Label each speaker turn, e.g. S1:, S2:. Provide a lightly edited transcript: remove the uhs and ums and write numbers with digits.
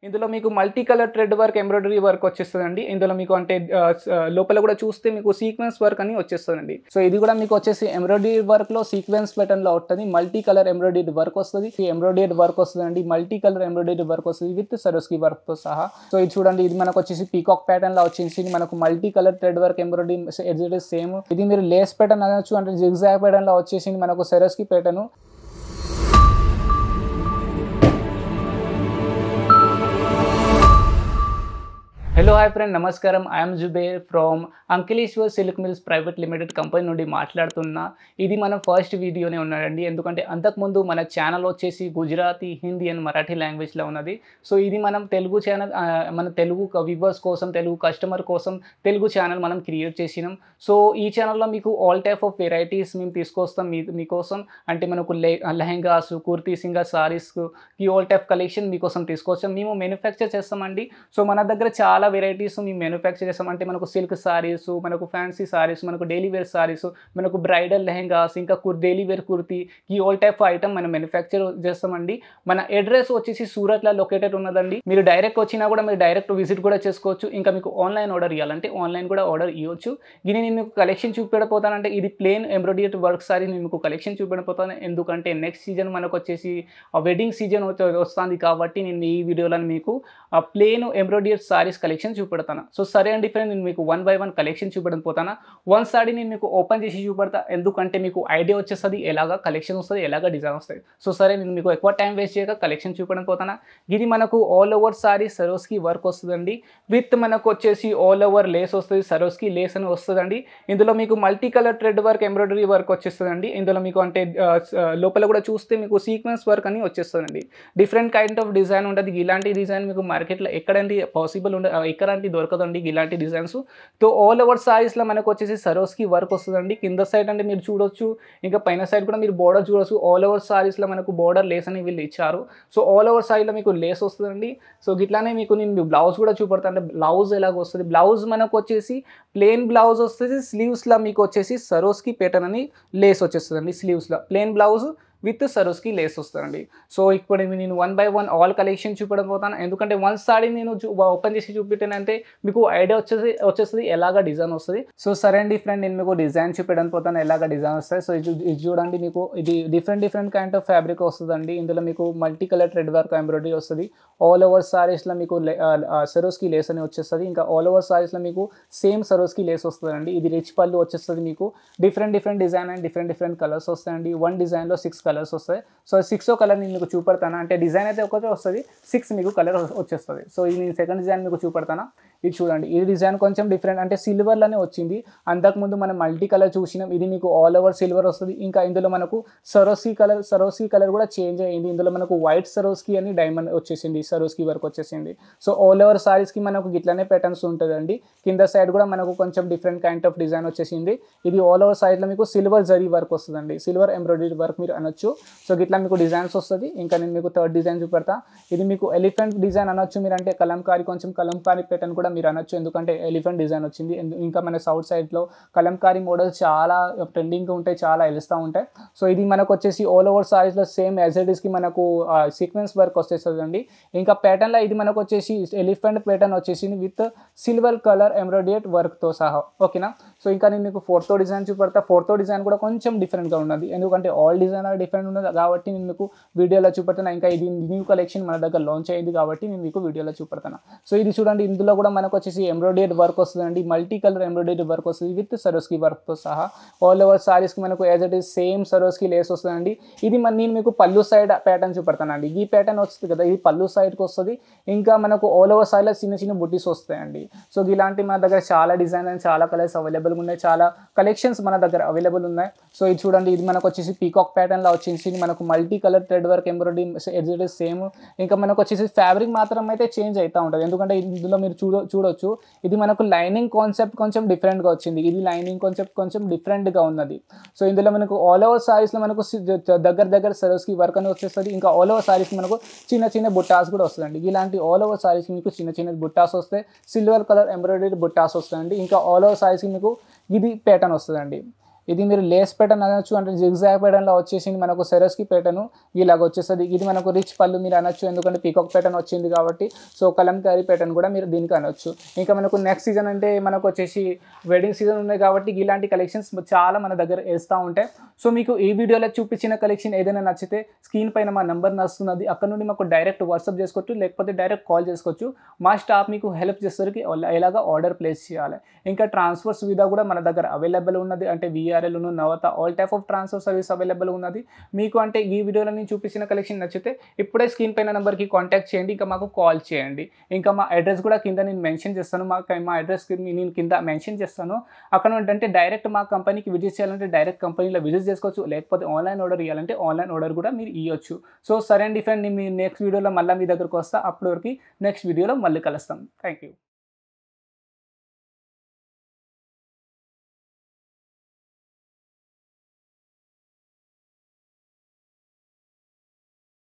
S1: ఇందులో మీకు multi colour thread work, embroidery work వచ్చేస్తదండి. ఇందులో మీకు అంటే లోపల కూడా చూస్తే మీకు సీక్వెన్స్ వర్క్ అని వచ్చేస్తదండి. సో ఇది కూడా మీకు వచ్చేసి ఎంబ్రాయిడరీ వర్క్‌లో సీక్వెన్స్ ప్యాటర్న్‌లో ఉంటది. మల్టీ కలర్ ఎంబ్రాయిడరీ వర్క్ వస్తది. ఈ ఎంబ్రాయిడరీ వర్క్ వస్తదండి. మల్టీ కలర్ ఎంబ్రాయిడరీ వర్క్ వస్తది విత్ సరోస్కి వర్క్‌తో సహా. సో ఇది చూడండి, ఇది మనకు వచ్చేసి పీకాక్ ప్యాటర్న్‌లో వచ్చేసి మనకు multi colour thread work, embroidery as it is same. ఇది మీరు లేస్ ప్యాటర్న్ అనొచ్చు, అంటే జిగ్‌జాగ్ ప్యాటర్న్‌లో వచ్చేసి మనకు Swarovski pattern. Hello hi friend, నమస్కారం. I'm Zubair from Ankleshwar silk mills private limited company నుండి మాట్లాడుతున్నా. ఇది మన ఫస్ట్ వీడియోనే ఉన్నాడండి, ఎందుకంటే అంతకుముందు మన ఛానల్ వచ్చేసి గుజరాతీ, హిందీ అండ్ మరాఠీ లాంగ్వేజ్లో ఉన్నది. సో ఇది మనం తెలుగు ఛానల్, మన తెలుగు వ్యూవర్స్ కోసం, తెలుగు కస్టమర్ కోసం తెలుగు ఛానల్ మనం క్రియేట్ చేసినాం. సో ఈ ఛానల్లో మీకు ఆల్ టైప్ ఆఫ్ వెరైటీస్ మేము తీసుకొస్తాం మీకోసం. అంటే మనకు లెహెంగాస్, కుర్తీస్, ఇంకా సారీస్, ఈ ఆల్ టైప్ కలెక్షన్ మీకోసం తీసుకొస్తాం. మేము మ్యానుఫ్యాక్చర్ చేస్తామండి. సో మన దగ్గర చాలా వెరైటీస్ మేము మ్యానుఫ్యాక్చర్ చేస్తాం. అంటే మనకు సిల్క్ సారీస్, మనకు ఫ్యాన్సీ సారీస్, మనకు డైలీ వేర్ సారీస్, మనకు బ్రైడల్ లెహెంగాస్, ఇంకా డైలీ వేర్ కుర్తీ, ఈ ఆల్ టైప్ ఐటమ్ మనం మ్యానుఫ్యాక్చర్ చేస్తామండి. మన అడ్రస్ వచ్చేసి సూరత్లో లొకేటెడ్ ఉన్నదండి. మీరు డైరెక్ట్ వచ్చినా కూడా మీరు డైరెక్ట్ విజిట్ కూడా చేసుకోవచ్చు. ఇంకా మీకు ఆన్లైన్ ఆర్డర్ ఇవ్వాలంటే ఆన్లైన్ కూడా ఆర్డర్ ఇవ్వచ్చు. ఇది నేను మీకు కలెక్షన్ చూపెడపోతానంటే ఇది ప్లేన్ ఎంబ్రాయిడరీ వర్క్ సారీ నేను మీకు కలెక్షన్ చూపెడపోతాను. ఎందుకంటే నెక్స్ట్ సీజన్ మనకు వచ్చేసి వెడ్డింగ్ సీజన్ వస్తుంది కాబట్టి నేను ఈ వీడియోలో మీకు ప్లేన్ ఎంబ్రాయిడరీ సారీస్ కలెక్షన్ చూపెడతాను. సో సరే అండి ఫ్రెండ్, నేను మీకు వన్ బై వన్ కలెక్షన్ చూపెడడం పోతాను. వన్ సారీ నేను మీకు ఓపెన్ చేసి చూపెడతా, ఎందుకంటే మీకు ఐడియా వచ్చేస్తుంది ఎలాగా కలెక్షన్ వస్తుంది, ఎలాగా డిజైన్ వస్తుంది. సో సరే, నేను మీకు ఎక్కువ టైం వేస్ట్ చేయక కలెక్షన్ చూపెడడం పోతాను. ఇది మనకు ఆల్ ఓవర్ సారీ సరోస్కి వర్క్ వస్తుందండి. విత్ మనకు వచ్చేసి ఆల్ ఓవర్ లేస్ వస్తుంది, సరోస్కి లేస్ అని వస్తుందండి. ఇందులో మీకు multi colour thread work, embroidery work వచ్చేస్తుందండి. ఇందులో మీకు అంటే లోపల కూడా చూస్తే మీకు సీక్వెన్స్ వర్క్ అని వచ్చేస్తుందండి. డిఫరెంట్ కైండ్ ఆఫ్ డిజైన్ ఉంటుంది. ఇలాంటి డిజైన్ మీకు మార్కెట్లో ఎక్కడంటే పాసిబుల్ ఎక్కడంటే దొరకదండి ఇలాంటి డిజైన్స్. తో ఆల్ ఓవర్ సారీస్లో మనకు వచ్చేసి సరోస్కి వర్క్ వస్తుందండి. కింద సైడ్ అంటే మీరు చూడొచ్చు, ఇంకా పైన సైడ్ కూడా మీరు బోర్డర్ చూడొచ్చు. ఆల్ ఓవర్ సారీస్లో మనకు బోర్డర్ లేస్ అని వీళ్ళు ఇచ్చారు. సో ఆల్ ఓవర్ సారీలో మీకు లేస్ వస్తుందండి. సో ఇట్లానే మీకు నేను బ్లౌజ్ కూడా చూపెడతాను. అంటే బ్లౌజ్ ఎలాగ వస్తుంది, బ్లౌజ్ మనకు వచ్చేసి ప్లెయిన్ బ్లౌజ్ వస్తుంది. స్లీవ్స్లో మీకు వచ్చేసి సరోస్కి ప్యాటర్న్ అని లేస్ వచ్చేస్తుందండి. స్లీవ్స్లో plain blouse with Swarovski lace వస్తుందండి. సో ఇప్పుడు నేను one by one all collection చూపడం పోతాను, ఎందుకంటే వన్ సారీ నేను ఓపెన్ చేసి చూపెట్టానంటే మీకు ఐడియా వచ్చేస్తుంది ఎలాగ డిజైన్ వస్తుంది. సో సరే అండి ఫ్రెండ్, నేను మీకు డిజైన్ చూపెట్టడం పోతాను ఎలాగ డిజైన్ వస్తుంది. సో ఇది చూడండి, మీకు ఇది డిఫరెంట్ కైండ్ ఆఫ్ ఫ్యాబ్రిక్ వస్తుందండి. ఇందులో మీకు multi colour thread work, embroidery వస్తుంది. ఆల్ ఓవర్ సారీస్లో మీకు సరోస్కి లేస్ అని వచ్చేస్తుంది. ఇంకా ఆల్ ఓవర్ సారీస్లో మీకు సేమ్ సరోస్కి లేస్ వస్తుందండి. ఇది రిచ్ పళ్ళు వచ్చేస్తుంది. మీకు different design and different colours వస్తాయండి. వన్ డిజైన్లో 6 కలర్స్ వస్తాయి. సో 6వ కలర్ నేను మీకు చూపెడతాను. అంటే డిజైన్ అయితే ఒకటే వస్తుంది, 6 మీకు కలర్ వచ్చేస్తుంది. సో ఇది నేను సెకండ్ డిజైన్ మీకు చూపెడతాను. ఇది చూడండి, ఈ డిజైన్ కొంచెం డిఫరెంట్, అంటే సిల్వర్లోనే వచ్చింది. అంతకుముందు మనం మల్టీ కలర్ చూసినాం, ఇది మీకు ఆల్ ఓవర్ సిల్వర్ వస్తుంది. ఇంకా ఇందులో మనకు సరోస్కి కలర్ కూడా చేంజ్ అయ్యింది. ఇందులో మనకు వైట్ సరోస్కి అని డైమండ్ వచ్చేసింది, సరోస్కి వర్క్ వచ్చేసింది. సో ఆల్ ఓవర్ సారీస్కి మనకు ఇట్లానే ప్యాటర్న్స్ ఉంటుందండి. కింద సైడ్ కూడా మనకు కొంచెం డిఫరెంట్ కైండ్ ఆఫ్ డిజైన్ వచ్చేసింది. ఇది ఆల్ ఓవర్ సైడ్లో మీకు సిల్వర్ జరీ వర్క్ వస్తుందండి, సిల్వర్ ఎంబ్రాయిడరీ వర్క్ మీరు అనొచ్చు. సో ఇట్లా మీకు డిజైన్స్ వస్తుంది. ఇంకా నేను మీకు థర్డ్ డిజైన్ చూపెడతా. ఇది మీకు ఎలిఫెంట్ డిజైన్ అనొచ్చు మీరు, అంటే కలంకారీ, కొంచెం కలంకారీ ప్యాటర్న్ కూడా మీరు అనొచ్చు, ఎందుకంటే ఎలిఫెంట్ డిజైన్ వచ్చింది. ఇంకా మన సౌత్ సైడ్లో కలంకారీ మోడల్స్ చాలా ట్రెండింగ్గా ఉంటాయి, చాలా వెలుస్తూ ఉంటాయి. సో ఇది మనకు వచ్చేసి ఆల్ ఓవర్ సారీస్లో సేమ్ యాజ్ ఇట్ ఈస్కి మనకు సీక్వెన్స్ వర్క్ వచ్చేస్తుందండి. ఇంకా ప్యాటర్న్లో ఇది మనకు వచ్చేసి ఎలిఫెంట్ ప్యాటర్న్ వచ్చేసింది విత్ సిల్వర్ కలర్ ఎంబ్రాయిడరీ వర్క్తో సహా. ఓకేనా. సో ఇంకా నేను మీకు ఫోర్త్ డిజైన్ చూపెడతా. ఫోర్త్ డిజైన్ కూడా కొంచెం డిఫరెంట్గా ఉన్నది, ఎందుకంటే ఆల్ డిజైన్ డిఫరెంట్ ఉన్నది కాబట్టి నేను మీకు వీడియోలో చూపెడతాను. ఇంకా ఇది న్యూ కలెక్షన్ మన దగ్గర లాంచ్ అయ్యింది కాబట్టి నేను మీకు వీడియోలో చూపెడతాను. సో ఇది చూడండి, ఇందులో కూడా మనకు వచ్చేసి ఎంబ్రాయిడరీ వర్క్ వస్తుందండి. మల్టీ కలర్ ఎంబ్రాయిడరీ వర్క్ వస్తుంది విత్ సరోస్కి వర్క్తో సహా. ఆల్ ఓవర్ సారీస్కి మనకు as it is same Swarovski lace వస్తుందండి. ఇది నేను మీకు పళ్ళు సైడ్ ప్యాటర్న్ చూపెడతానండి. ఈ ప్యాటర్న్ వస్తుంది కదా, ఇది పళ్ళు సైడ్కి వస్తుంది. ఇంకా మనకు ఆల్ ఓవర్ సైడ్లో చిన్న బుట్టీస్ వస్తాయండి. సో ఇలాంటి మన దగ్గర చాలా డిజైన్ అండ్ చాలా కలర్స్ అవైలబుల్గా ఉన్నాయి, చాలా కలెక్షన్స్ మన దగ్గర అవైలబుల్ ఉన్నాయి. సో ఇది చూడండి, ఇది మనకు వచ్చేసి పీకాక్ ప్యాటర్న్లో వచ్చేసి మనకు multi colour thread work, embroidery as it is same. ఇంకా మనకు వచ్చేసి ఫ్యాబ్రిక్ మాత్రం అయితే చేంజ్ అవుతూ ఉంటుంది, ఎందుకంటే ఇందులో మీరు చూడొచ్చు ఇది మనకు లైనింగ్ కాన్సెప్ట్ కొంచెం డిఫరెంట్గా వచ్చింది. ఇది లైనింగ్ కాన్సెప్ట్ కొంచెం డిఫరెంట్గా ఉన్నది. సో ఇందులో మనకు ఆల్ ఓవర్ సారీస్లో మనకు దగ్గర సరోస్కి వర్క్ అని వచ్చేస్తుంది. ఇంకా ఆల్ ఓవర్ సారీస్కి మనకు చిన్న బుట్టాస్ కూడా వస్తుందండి. ఇలాంటి ఆల్ ఓవర్ సారీస్కి మీకు చిన్న బుట్టాస్ వస్తాయి, సిల్వర్ కలర్ ఎంబ్రాయిడరీ బుట్టాస్ వస్తాయండి. ఇంకా ఆల్ ఓవర్ సారీస్కి మీకు ఇది ప్యాటర్న్ వస్తుందండి. ఇది మీరు లేస్ ప్యాటర్న్ అనొచ్చు, అంటే జిగ్జాగ్ ప్యాటర్న్లో వచ్చేసింది మనకు సెరస్కి ప్యాటర్న్ ఇలాగ వచ్చేస్తుంది. ఇది మనకు రిచ్ పళ్ళు మీరు అనొచ్చు, ఎందుకంటే పీకాక్ ప్యాటర్న్ వచ్చింది కాబట్టి. సో కలంకారీ ప్యాటర్న్ కూడా మీరు దీనికి అనొచ్చు. ఇంకా మనకు నెక్స్ట్ సీజన్ అంటే మనకు వచ్చేసి వెడ్డింగ్ సీజన్ ఉన్నాయి కాబట్టి ఇలాంటి కలెక్షన్స్ చాలా మన దగ్గర వేస్తూ ఉంటాయి. సో మీకు ఈ వీడియోలో చూపించిన కలెక్షన్ ఏదైనా నచ్చితే స్క్రీన్ పైన మా నెంబర్ నడుస్తున్నది, అక్కడ నుండి మాకు డైరెక్ట్ వాట్సాప్ చేసుకోవచ్చు, లేకపోతే డైరెక్ట్ కాల్ చేసుకోవచ్చు. మా స్టాఫ్ మీకు హెల్ప్ చేస్తారు ఎలాగా ఆర్డర్ ప్లేస్ చేయాలి. ఇంకా ట్రాన్స్ఫర్ సువిధ కూడా మన దగ్గర అవైలబుల్ ఉన్నది, అంటే VRL Navata all type of transfer service available ఉన్నది. మీకు అంటే ఈ వీడియోలో నేను చూపించిన కలెక్షన్ నచ్చితే ఇప్పుడే స్క్రీన్ పైన నెంబర్కి కాంటాక్ట్ చేయండి, ఇంకా మాకు కాల్ చేయండి. ఇంకా మా అడ్రస్ కూడా కింద నేను మెన్షన్ చేస్తాను, మా అడ్రస్ నేను కింద మెన్షన్ చేస్తాను. అక్కడ అంటే డైరెక్ట్ మా కంపెనీకి విజిట్ చేయాలంటే డైరెక్ట్ కంపెనీలో విజిట్ చేసుకోవచ్చు, లేకపోతే ఆన్లైన్ ఆర్డర్ ఇవ్వాలంటే ఆన్లైన్ ఆర్డర్ కూడా మీరు ఇవ్వచ్చు. సో సరే అండి ఫ్రెండ్, నేను మీ నెక్స్ట్ వీడియోలో మళ్ళీ మీ దగ్గరకు వస్తా. అప్పటి వరకు నెక్స్ట్ వీడియోలో మళ్ళీ కలుస్తాం. Thank you.